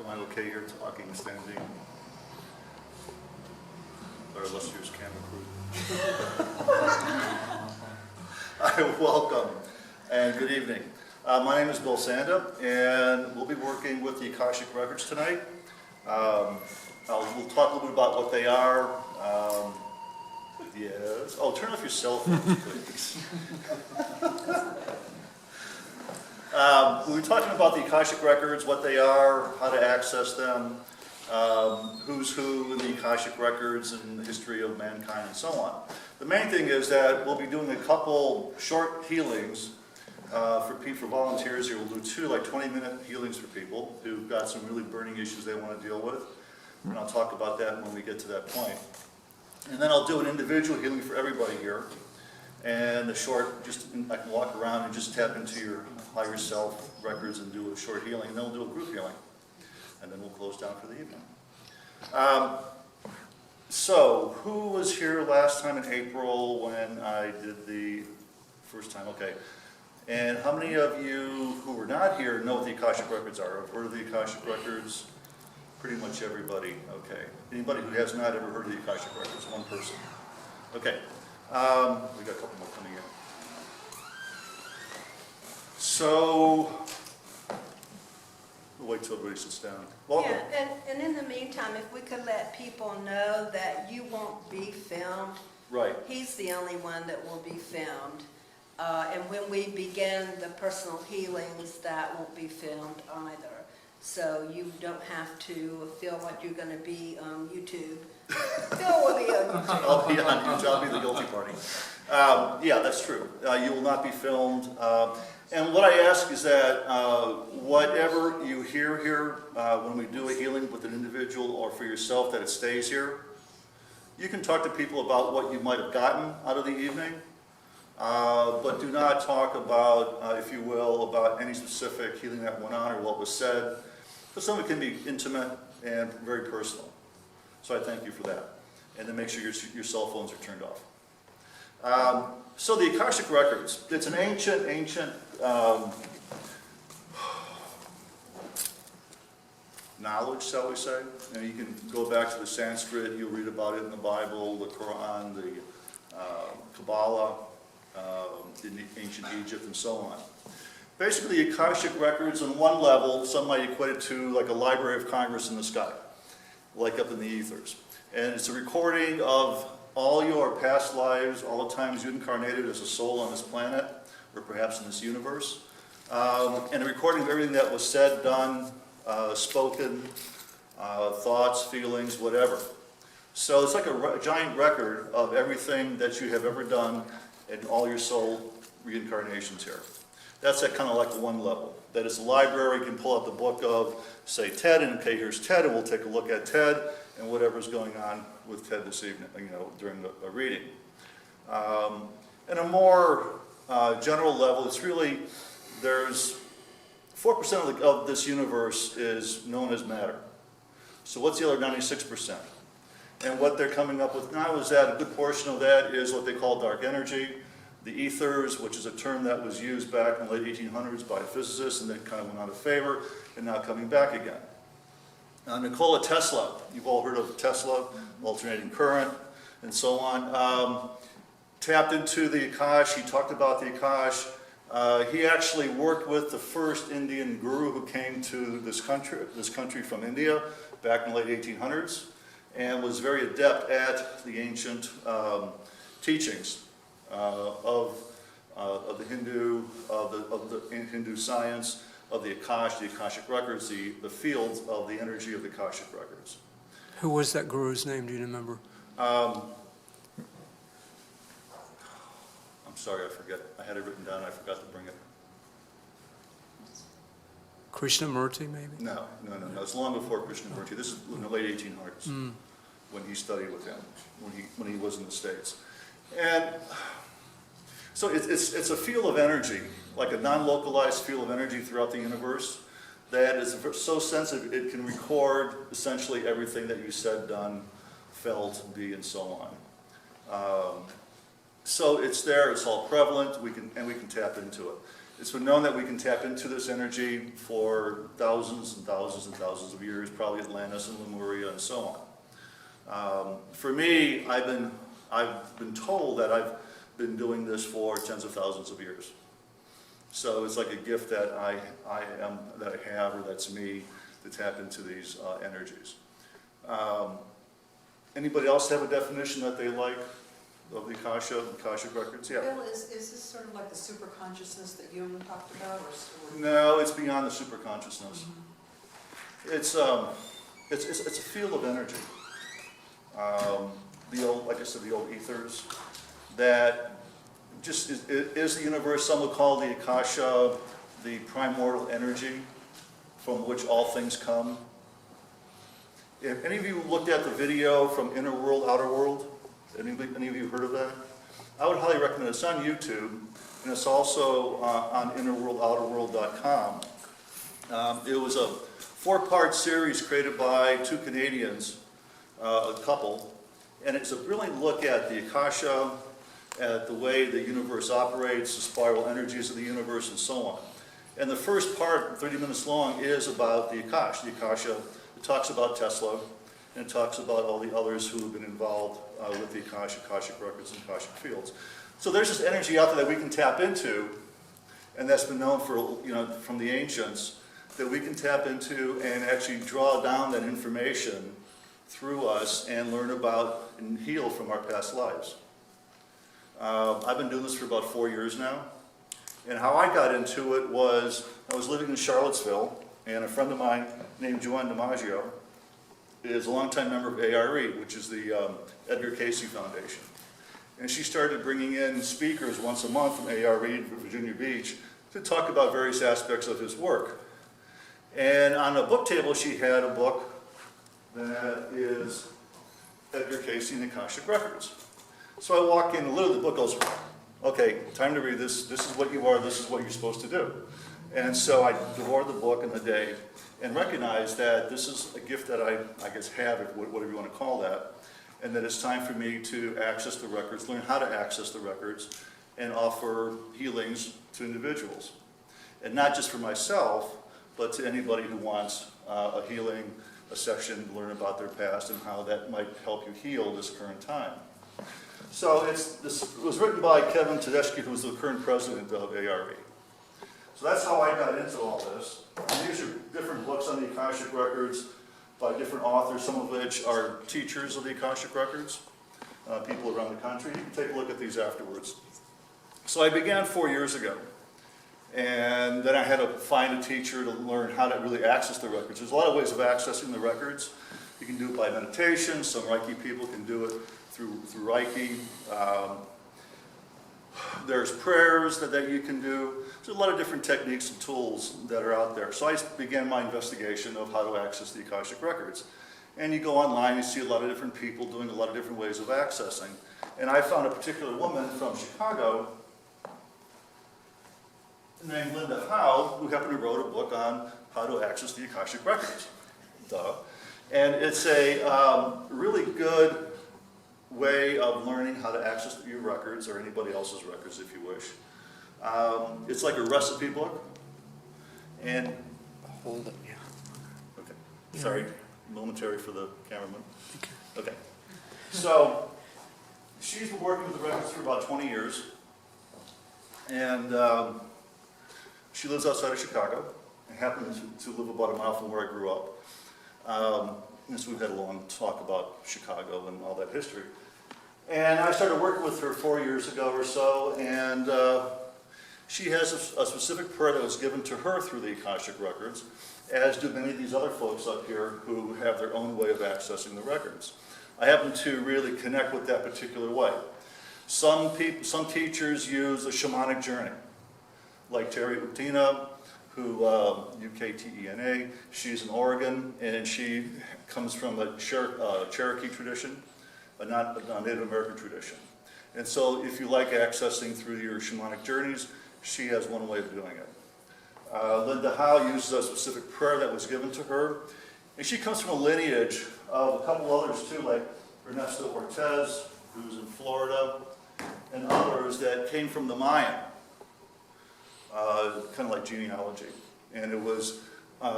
Am I okay here talking, standing? Or illustrious camera crew. Hi, welcome and good evening. My name is Bill Sanda, and we'll be working with the Akashic Records tonight. We'll talk a little bit about what they are. Yes. Oh, turn off your cell phones, please. We'll be talking about the Akashic Records, what they are, how to access them, who's who in the Akashic Records and the history of mankind and so on. The main thing is that we'll be doing a couple short healings for volunteers here. We'll do two 20-minute healings for people who've got some really burning issues they want to deal with. And I'll talk about that when we get to that point. And then I'll do an individual healing for everybody here. And the short, I can walk around and just tap into your higher self records and do a short healing. And then we'll do a group healing. And then we'll close down for the evening. So, who was here last time in April when I did the first time? Okay. And how many of you who were not here know what the Akashic Records are? Have heard of the Akashic Records? Pretty much everybody. Okay. Anybody who has not ever heard of the Akashic Records? One person. Okay. We got a couple more coming in. So, we'll wait till everybody sits down. Welcome. Yeah, and in the meantime, if we could let people know that you won't be filmed. Right. He's the only one that will be filmed. And when we begin the personal healings, that won't be filmed either. So you don't have to feel like you're going to be on YouTube. Phil will be on YouTube. I'll be on YouTube. I'll be the guilty party. Yeah, that's true. You will not be filmed. And what I ask is that whatever you hear here when we do a healing with an individual or for yourself, that it stays here. You can talk to people about what you might have gotten out of the evening, but do not talk about, if you will, about any specific healing that went on or what was said, because some of it can be intimate and very personal. So I thank you for that. And then make sure your cell phones are turned off. So the Akashic Records, it's an ancient knowledge, shall we say. And you can go back to the Sanskrit, you'll read about it in the Bible, the Quran, the Kabbalah, in ancient Egypt, and so on. Basically, the Akashic Records, on one level, some might equate it to like a Library of Congress in the sky, like up in the ethers. And it's a recording of all your past lives, all the times you incarnated as a soul on this planet, or perhaps in this universe. And a recording of everything that was said, done, spoken, thoughts, feelings, whatever. So it's like a giant record of everything that you have ever done in all your soul reincarnations here. That's at kind of like one level. That is a library. You can pull out the book of, say, Ted, and okay, here's Ted, and we'll take a look at Ted and whatever's going on with Ted this evening, during the reading. And a more general level, it's really, there's 4% of this universe is known as matter. So what's the other 96%? And what they're coming up with now is that a good portion of that is what they call dark energy, the ethers, which is a term that was used back in the late 1800s by physicists and then kind of went out of favor, and now coming back again. Nikola Tesla, you've all heard of Tesla, alternating current, and so on, tapped into the Akash. He talked about the Akash. He actually worked with the first Indian guru who came to this country from India back in the late 1800s, and was very adept at the ancient teachings of the Hindu, of the Hindu science, of the Akash, the Akashic Records, the fields of the energy of the Akashic Records. Who was that guru's name? Do you remember? I'm sorry, I forget. I had it written down. I forgot to bring it. Krishnamurti, maybe? No. It's long before Krishnamurti. This is in the late 1800s when he studied with him, when he was in the States. And so it's a field of energy, like a non-localized field of energy throughout the universe that is so sensitive it can record essentially everything that you said, done, felt, be, and so on. So it's there, it's all prevalent, we can tap into it. It's been known that we can tap into this energy for thousands and thousands and thousands of years, probably Atlantis and Lemuria and so on. For me, I've been told that I've been doing this for tens of thousands of years. So it's like a gift that I have, or that's me, to tap into these energies. Anybody else have a definition that they like of the Akashic Records? Yeah. Bill, is this sort of like the super consciousness that Jung talked about, or? No, it's beyond the super consciousness. It's a field of energy. The old, like I said, the old ethers that just is the universe. Some would call the Akasha the primordial energy from which all things come. If any of you looked at the video from Inner World, Outer World, any of you heard of that? I would highly recommend it. It's on YouTube, and it's also on innerworldouterworld.com. It was a 4-part series created by 2 Canadians, a couple, and it's a brilliant look at the Akasha, at the way the universe operates, the spiral energies of the universe, and so on. And the first part, 30 minutes long, is about the Akasha. The Akasha, it talks about Tesla, and it talks about all the others who have been involved with the Akashic Records and Akashic fields. So there's this energy out there that we can tap into, and that's been known for, from the ancients, that we can tap into and actually draw down that information through us and learn about and heal from our past lives. I've been doing this for about 4 years now. And how I got into it was, I was living in Charlottesville, and a friend of mine named Joanne DiMaggio is a longtime member of ARE, which is the Edgar Cayce Foundation. And she started bringing in speakers once a month from ARE in Virginia Beach to talk about various aspects of his work. And on a book table, she had a book that is Edgar Cayce and the Akashic Records. So I walk in, and literally the book goes, okay, time to read this. This is what you are. This is what you're supposed to do. And so I devoured the book in a day and recognized that this is a gift that I guess have, whatever you want to call that, and that it's time for me to access the records, learn how to access the records, and offer healings to individuals. And not just for myself, but to anybody who wants a healing, a session, to learn about their past and how that might help you heal this current time. So it was written by Kevin Tedeschi, who's the current president of ARE. So that's how I got into all this. And these are different books on the Akashic Records by different authors, some of which are teachers of the Akashic Records, people around the country. You can take a look at these afterwards. So I began 4 years ago. And then I had to find a teacher to learn how to really access the records. There's a lot of ways of accessing the records. You can do it by meditation. Some Reiki people can do it through Reiki. There's prayers that you can do. There's a lot of different techniques and tools that are out there. So I began my investigation of how to access the Akashic Records. And you go online, you see a lot of different people doing a lot of different ways of accessing. And I found a particular woman from Chicago named Linda Howe, who happened to wrote a book on how to access the Akashic Records. Duh. And it's a really good way of learning how to access your records, or anybody else's records if you wish. It's like a recipe book. And Hold it, yeah. okay, sorry, momentary for the cameraman. Okay, so she's been working with the records for about 20 years, and she lives outside of Chicago and happens to live about a mile from where I grew up. And so we've had a long talk about Chicago and all that history. And I started working with her 4 years ago or so, and she has a specific prayer that was given to her through the Akashic Records, as do many of these other folks up here who have their own way of accessing the records. I happen to really connect with that particular way. Some teachers use a shamanic journey, like Terry Utina, who, U-K-T-E-N-A, she's in Oregon, and she comes from a Cherokee tradition, not a Native American tradition. And so if you like accessing through your shamanic journeys, she has one way of doing it. Linda Howe uses a specific prayer that was given to her, and she comes from a lineage of a couple others too, like Ernesto Cortez, who's in Florida, and others that came from the Mayan. kind of like genealogy. And it was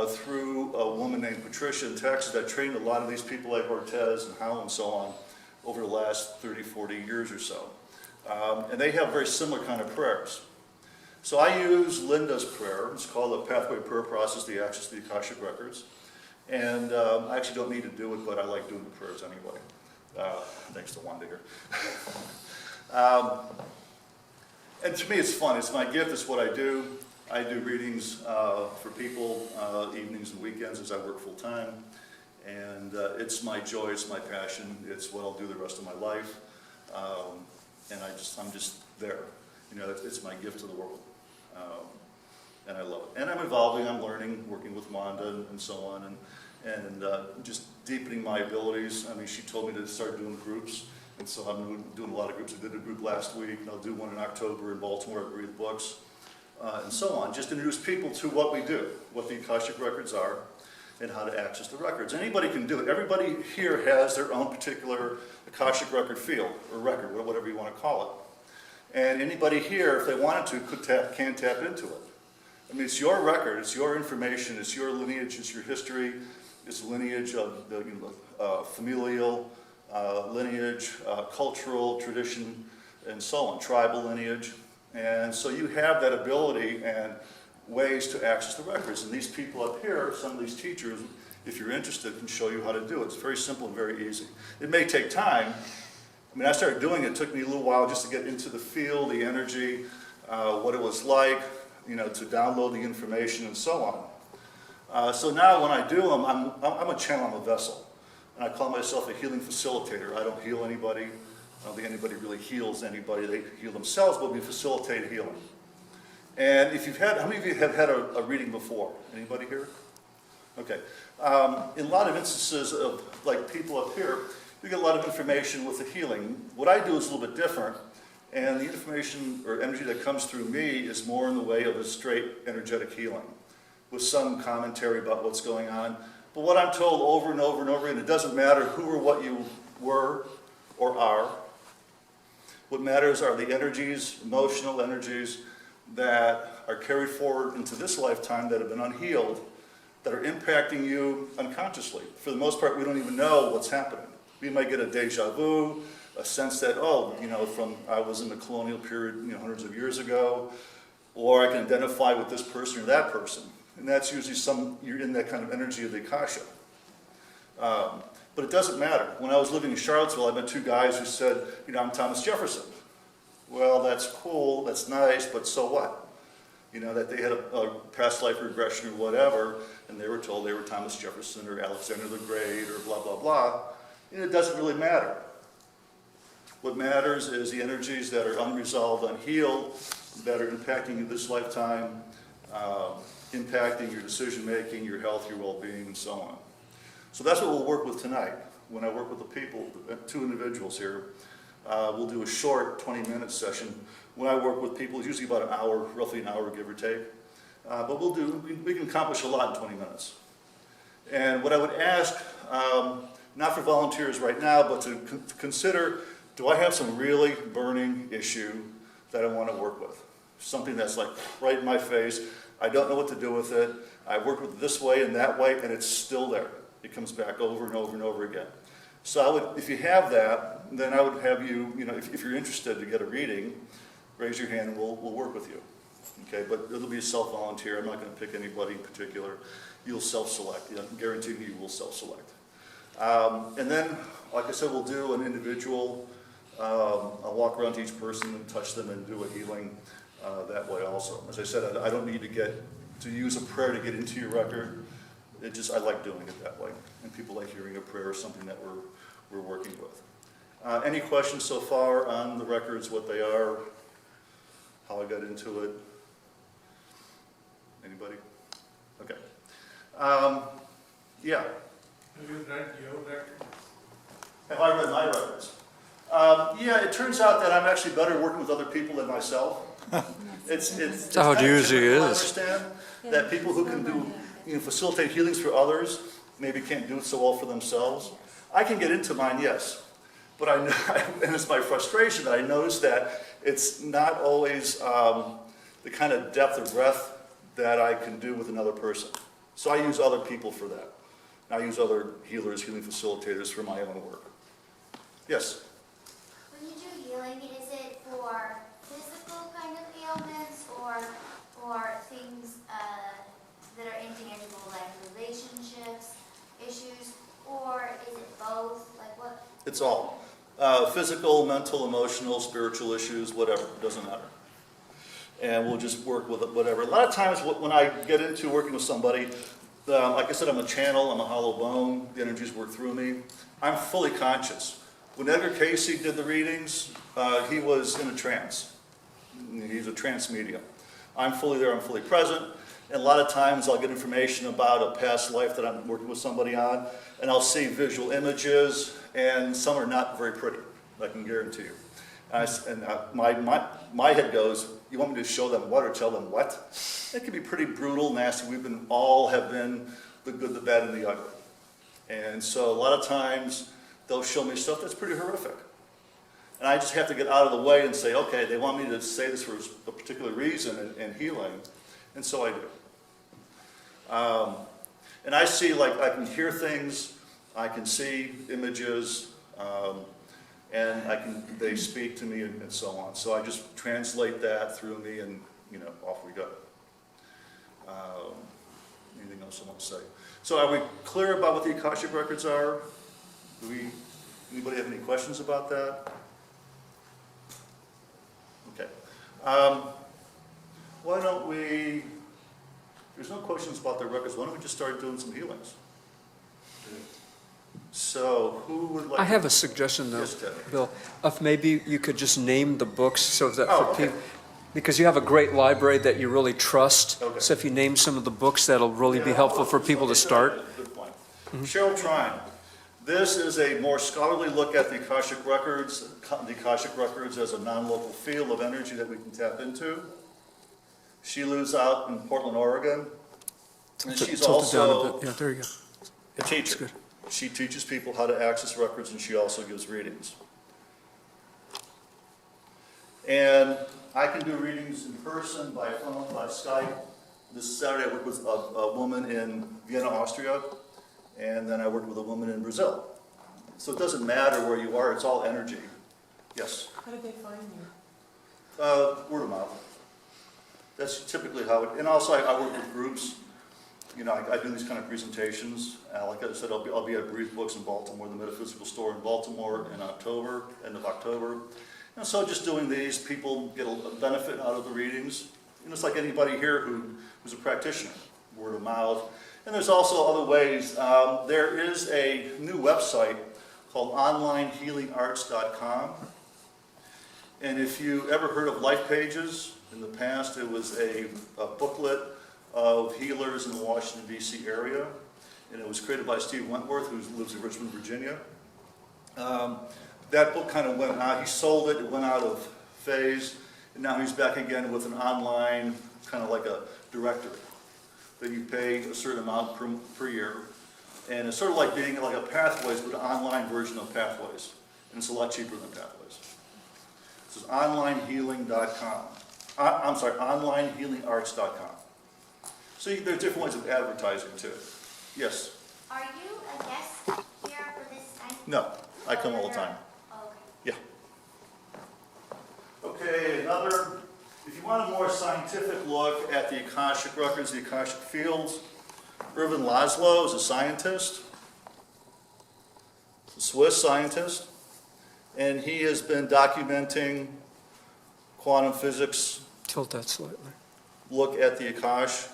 through a woman named Patricia in Texas that trained a lot of these people like Ortez and Howell and so on over the last 30, 40 years or so. And they have very similar kind of prayers. So I use Linda's prayer. It's called the Pathway Prayer Process, the Access to the Akashic Records. And I actually don't need to do it, but I like doing the prayers anyway. Thanks to Wanda here. And to me, it's fun. It's my gift. It's what I do. I do readings for people evenings and weekends as I work full time. And it's my joy. It's my passion. It's what I'll do the rest of my life. And I'm just there. You know, it's my gift to the world. And I love it. And I'm evolving. I'm learning, working with Wanda and so on, and just deepening my abilities. I mean, she told me to start doing groups. And so I'm doing a lot of groups. I did a group last week, and I'll do one in October in Baltimore at Breathe Books, and so on. Just introduce people to what we do, what the Akashic Records are, and how to access the records. Anybody can do it. Everybody here has their own particular Akashic Record field, or record, whatever you want to call it. And anybody here, if they wanted to, can tap into it. I mean, it's your record, it's your information, it's your lineage, it's your history, it's lineage of the familial, lineage, cultural tradition, and so on, tribal lineage. And so you have that ability and ways to access the records. And these people up here, some of these teachers, if you're interested, can show you how to do it. It's very simple and very easy. It may take time. I mean, I started doing it. It took me a little while just to get into the feel, the energy, what it was like, you know, to download the information and so on. So now when I do them, I'm a channel, I'm a vessel. And I call myself a healing facilitator. I don't heal anybody. I don't think anybody really heals anybody. They heal themselves, but we facilitate healing. And if you've had, how many of you have had a reading before? Anybody here? Okay. In a lot of instances of, like people up here, you get a lot of information with the healing. What I do is a little bit different. And the information or energy that comes through me is more in the way of a straight energetic healing, with some commentary about what's going on. But what I'm told over and over and over again, it doesn't matter who or what you were or are. What matters are the energies, emotional energies, that are carried forward into this lifetime that have been unhealed, that are impacting you unconsciously. For the most part, we don't even know what's happening. We might get a deja vu, a sense that, oh, you know, I was in the colonial period, you know, hundreds of years ago, or I can identify with this person or that person. And that's usually you're in that kind of energy of the Akasha. But it doesn't matter. When I was living in Charlottesville, I met two guys who said, you know, I'm Thomas Jefferson. Well, that's cool, that's nice, but so what? You know, that they had a past life regression or whatever, and they were told they were Thomas Jefferson or Alexander the Great or blah, blah, blah. You know, it doesn't really matter. What matters is the energies that are unresolved, unhealed, that are impacting you this lifetime, impacting your decision-making, your health, your well-being, and so on. So that's what we'll work with tonight. When I work with the people, two individuals here, we'll do a short 20-minute session. When I work with people, it's usually about an hour, roughly an hour, give or take. But we can accomplish a lot in 20 minutes. And what I would ask, not for volunteers right now, but to consider, do I have some really burning issue that I want to work with? Something that's like right in my face. I don't know what to do with it. I've worked with it this way and that way, and it's still there. It comes back over and over and over again. So if you have that, then I would have you, you know, if you're interested to get a reading, raise your hand and we'll work with you. Okay, but it'll be a self-volunteer. I'm not going to pick anybody in particular. You'll self-select. I guarantee you will self-select. And then, like I said, we'll do an individual. I'll walk around to each person and touch them and do a healing that way also. As I said, I don't need to use a prayer to get into your record. I like doing it that way. And people like hearing a prayer or something that we're working with. Any questions so far on the records, what they are, how I got into it? Anybody? Okay. Yeah. Have you read your record? Have I read my records? Yeah, it turns out that I'm actually better working with other people than myself. It's how it kind of usually typical, I is. understand that people who can do, facilitate healings for others maybe can't do it so well for themselves. I can get into mine, yes. But and it's my frustration that I notice that it's not always the kind of depth of breath that I can do with another person. So I use other people for that. I use other healers, healing facilitators for my own work. Yes? When you do healing, is it for physical kind of ailments or things that are intangible, like relationships, issues, or is it both? Like what? It's all. Physical, mental, emotional, spiritual issues, whatever, it doesn't matter. And we'll just work with it, whatever. A lot of times when I get into working with somebody, like I said, I'm a channel, I'm a hollow bone, the energies work through me. I'm fully conscious. When Edgar Casey did the readings, he was in a trance. He's a trance medium. I'm fully there, I'm fully present. And a lot of times I'll get information about a past life that I'm working with somebody on, and I'll see visual images, and some are not very pretty, I can guarantee you. My head goes, you want me to show them what or tell them what? It can be pretty brutal, nasty. All have been the good, the bad, and the ugly. And so a lot of times they'll show me stuff that's pretty horrific. And I just have to get out of the way and say, okay, they want me to say this for a particular reason and healing. And so I do. And I see, like, I can hear things, I can see images, and they speak to me and so on. So I just translate that through me and, off we go. Anything else I want to say? So are we clear about what the Akashic Records are? Anybody have any questions about that? Okay. Why don't we, there's no questions about the records, why don't we just start doing some healings? So who would like? I have a suggestion though, Yes, Ted. Bill, if maybe you could just name the books so that Oh, for okay. people, because you have a great library that you really trust. Okay. So if you name some of the books, that'll really be Yeah, helpful for people to okay, start. Good point. Cheryl Trine. This is a more scholarly look at the Akashic Records as a non-local field of energy that we can tap into. She lives out in Portland, Oregon, and she's Tilt it down a also bit. Yeah, there you go. a teacher. good. She teaches people how to access records, and she also gives readings. And I can do readings in person, by phone, by Skype. This Saturday I worked with a woman in Vienna, Austria, and then I worked with a woman in Brazil. So it doesn't matter where you are, it's all energy. Yes? How did they find you? Word of mouth. That's typically how it, and also I work with groups. I do these kind of presentations. Like I said, I'll be at Breathe Books in Baltimore, the metaphysical store in Baltimore in October, end of October. And so just doing these, people get a benefit out of the readings. It's like anybody here who's a practitioner, word of mouth. And there's also other ways. There is a new website called onlinehealingarts.com. And if you ever heard of Life Pages, in the past it was a booklet of healers in the Washington, D.C. area. And it was created by Steve Wentworth, who lives in Richmond, Virginia. That book kind of went out, he sold it, it went out of phase, and now he's back again with an online, kind of like a directory, that you pay a certain amount per year. And it's sort of like being like a Pathways, but an online version of Pathways. And it's a lot cheaper than Pathways. This is onlinehealing.com. onlinehealingarts.com. So there's different ways of advertising too. Yes? Are you a guest here for this time? No, I come all the time. Oh, okay. Yeah. Okay, if you want a more scientific look at the Akashic Records, the Akashic Fields, Erwin Laszlo is a scientist, a Swiss scientist, and he has been documenting quantum physics, Tilt that slightly. look at the Akash,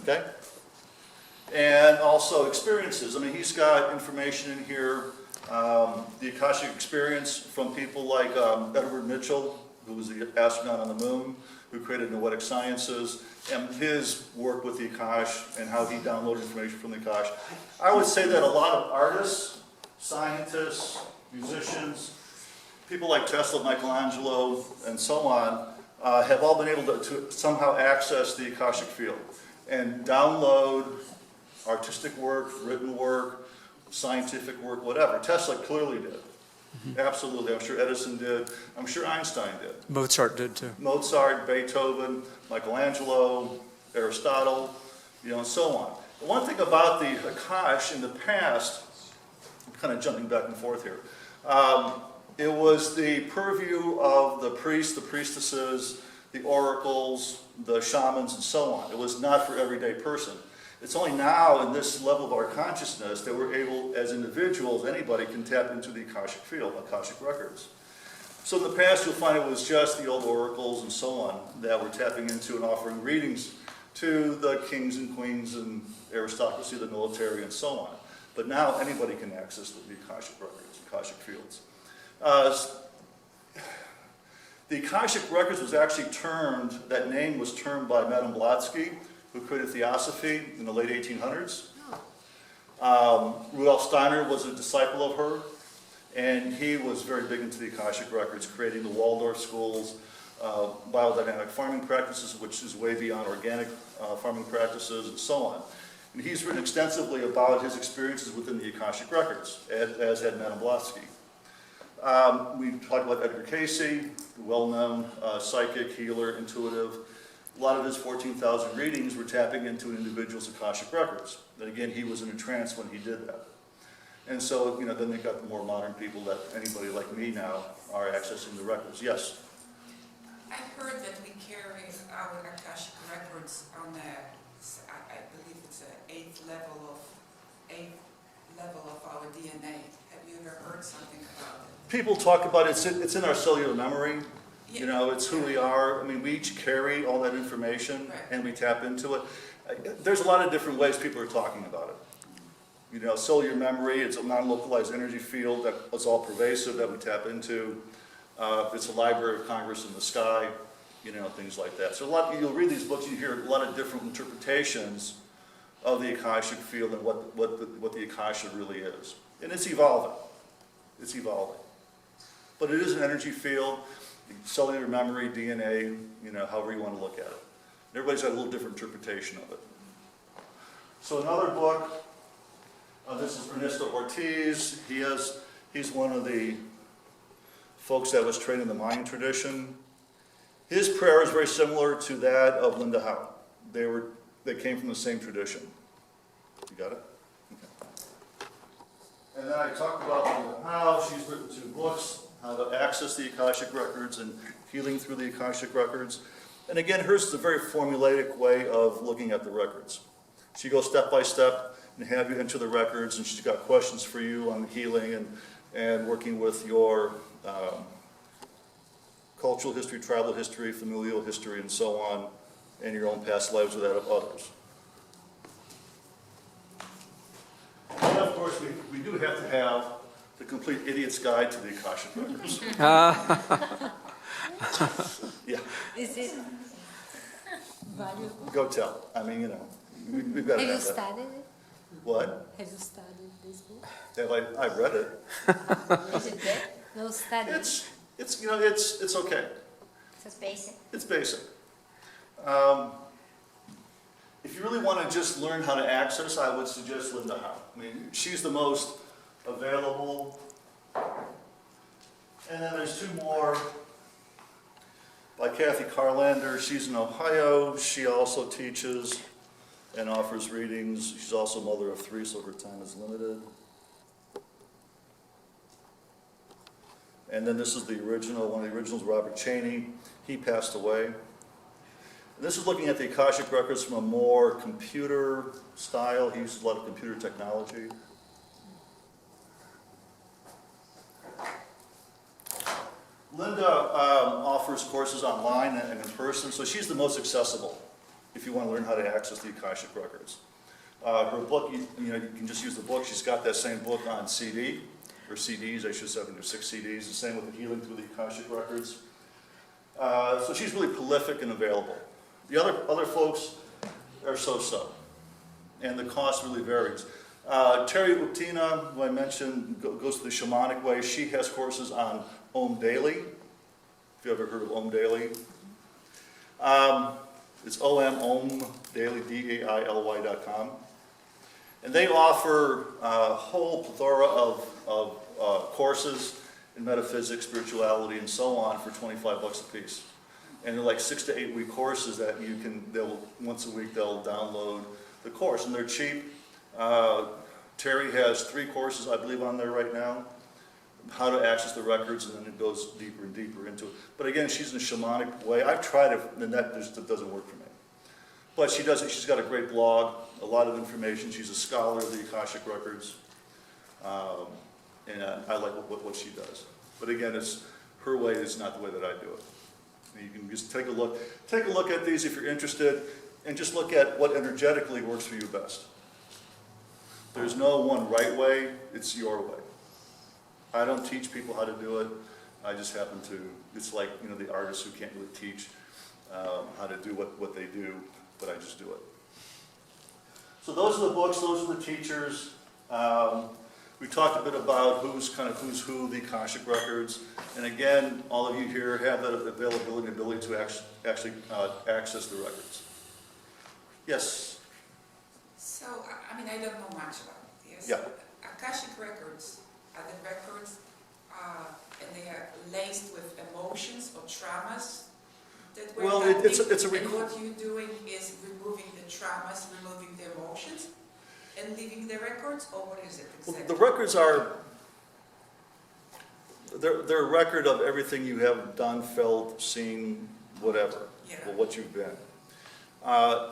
okay? And also experiences. I mean, he's got information in here, the Akashic experience from people like Edward Mitchell, who was the astronaut on the moon, who created Noetic Sciences, and his work with the Akash and how he downloaded information from the Akash. I would say that a lot of artists, scientists, musicians, people like Tesla, Michelangelo, and so on, have all been able to somehow access the Akashic field and download artistic work, written work, scientific work, whatever. Tesla clearly did. Absolutely. I'm sure Edison did. I'm sure Einstein did. Mozart did too. Mozart, Beethoven, Michelangelo, Aristotle, and so on. The one thing about the Akash in the past, I'm kind of jumping back and forth here, it was the purview of the priests, the priestesses, the oracles, the shamans, and so on. It was not for everyday person. It's only now in this level of our consciousness that we're able, as individuals, anybody can tap into the Akashic field, Akashic Records. So in the past, you'll find it was just the old oracles and so on that we're tapping into and offering readings to the kings and queens and aristocracy, the military, and so on. But now anybody can access the Akashic Records, Akashic fields. The Akashic Records was actually termed, that name was termed by Madame Blavatsky, who created Theosophy in the late 1800s. Rudolf Steiner was a disciple of her, and he was very big into the Akashic Records, creating the Waldorf schools, biodynamic farming practices, which is way beyond organic farming practices, and so on. And he's written extensively about his experiences within the Akashic Records, as had Madame Blavatsky. We talked about Edgar Cayce, the well-known psychic, healer, intuitive. A lot of his 14,000 readings were tapping into an individual's Akashic Records. And again, he was in a trance when he did that. And so, then they got the more modern people that anybody like me now are accessing the records. Yes? I heard that we carry our Akashic Records on I believe it's an eighth level of our DNA. Have you ever heard something about it? People talk about it. It's in our cellular memory. Yeah. It's who we are. I mean, we each carry all that information, Right. and we tap into it. There's a lot of different ways people are talking about it. Cellular memory, it's a non-localized energy field that is all pervasive that we tap into. It's a Library of Congress in the sky, things like that. So you'll read these books, you hear a lot of different interpretations of the Akashic field and what the Akasha really is. And it's evolving. It's evolving. But it is an energy field. Cellular memory, DNA, however you want to look at it. Everybody's got a little different interpretation of it. So another book, this is Ernesto Ortiz. He's one of the folks that was trained in the Mayan tradition. His prayer is very similar to that of Linda Howe. They came from the same tradition. You got it? Okay. And then I talked about Linda Howe. She's written 2 books. How to access the Akashic Records and healing through the Akashic Records. And again, hers is a very formulaic way of looking at the records. She goes step by step and have you enter the records, and she's got questions for you on healing and working with your cultural history, tribal history, familial history, and so on, and your own past lives or that of others. And of course, we do have to have the Complete Idiot's Guide to the Akashic Records. Yeah. Is it valuable? Go tell. I mean, we've got to Have you have that. studied it? What? Have you studied this book? Have I read it? Is it good? No, study. It's okay. So it's basic. It's basic. If you really want to just learn how to access, I would suggest Linda Howe. I mean, she's the most available. And then there's 2 more by Kathy Carlander. She's in Ohio. She also teaches and offers readings. She's also a mother of 3, so her time is limited. And then this is the original, one of the originals, Robert Cheney. He passed away. And this is looking at the Akashic Records from a more computer style. He uses a lot of computer technology. Linda offers courses online and in person, so she's the most accessible if you want to learn how to access the Akashic Records. Her book, you can just use the book. She's got that same book on CD, or CDs, I should say. I think there's 6 CDs. The same with the Healing Through the Akashic Records. So she's really prolific and available. The other folks are so-so, and the cost really varies. Terry Utina, who I mentioned, goes to the shamanic way. She has courses on Om Daily, if you ever heard of Om Daily. It's Om Daily, DAILY.com. And they offer a whole plethora of courses in metaphysics, spirituality, and so on for 25 bucks a piece. And they're like 6 to 8 week courses that once a week they'll download the course, and they're cheap. Terry has 3 courses, I believe, on there right now. How to access the records, and then it goes deeper and deeper into it. But again, she's in a shamanic way. I've tried it, and that just doesn't work for me. But she does it. She's got a great blog, a lot of information. She's a scholar of the Akashic Records, and I like what she does. But again, it's her way. It's not the way that I do it. And you can just take a look at these if you're interested, and just look at what energetically works for you best. There's no one right way. It's your way. I don't teach people how to do it. I just happen to. It's like, you know, the artists who can't really teach how to do what they do, but I just do it. So those are the books. Those are the teachers. We talked a bit about who's who, the Akashic Records, and again, all of you here have that availability and ability to actually access the records. Yes. So, I mean, I don't know much about this. Yeah. Akashic Records are the records, and they are laced with emotions or traumas that were Well, happening, it's a and what you're doing is removing the traumas, removing the emotions, and leaving the records, or what is it exactly? Well, the records are, they're a record of everything you have done, felt, seen, whatever, Yeah. or what you've been.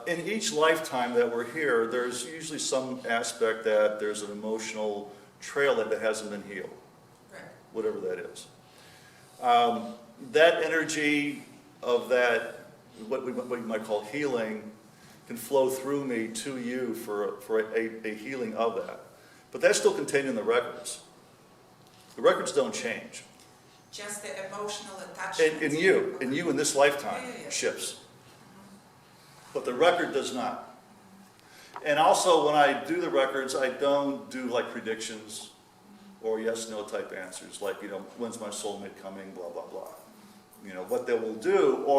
In each lifetime that we're here, there's usually some aspect that there's an emotional trail that hasn't been healed, Right. whatever that is. That energy of that, what you might call healing, can flow through me to you for a healing of that. But that's still contained in the records. The records don't change. Just the emotional attachment. In you in this lifetime Yeah. shifts. But the record does not. And also, when I do the records, I don't do like predictions or yes, no type answers, like, you know, when's my soulmate coming, blah, blah, blah. You know, what they will do, or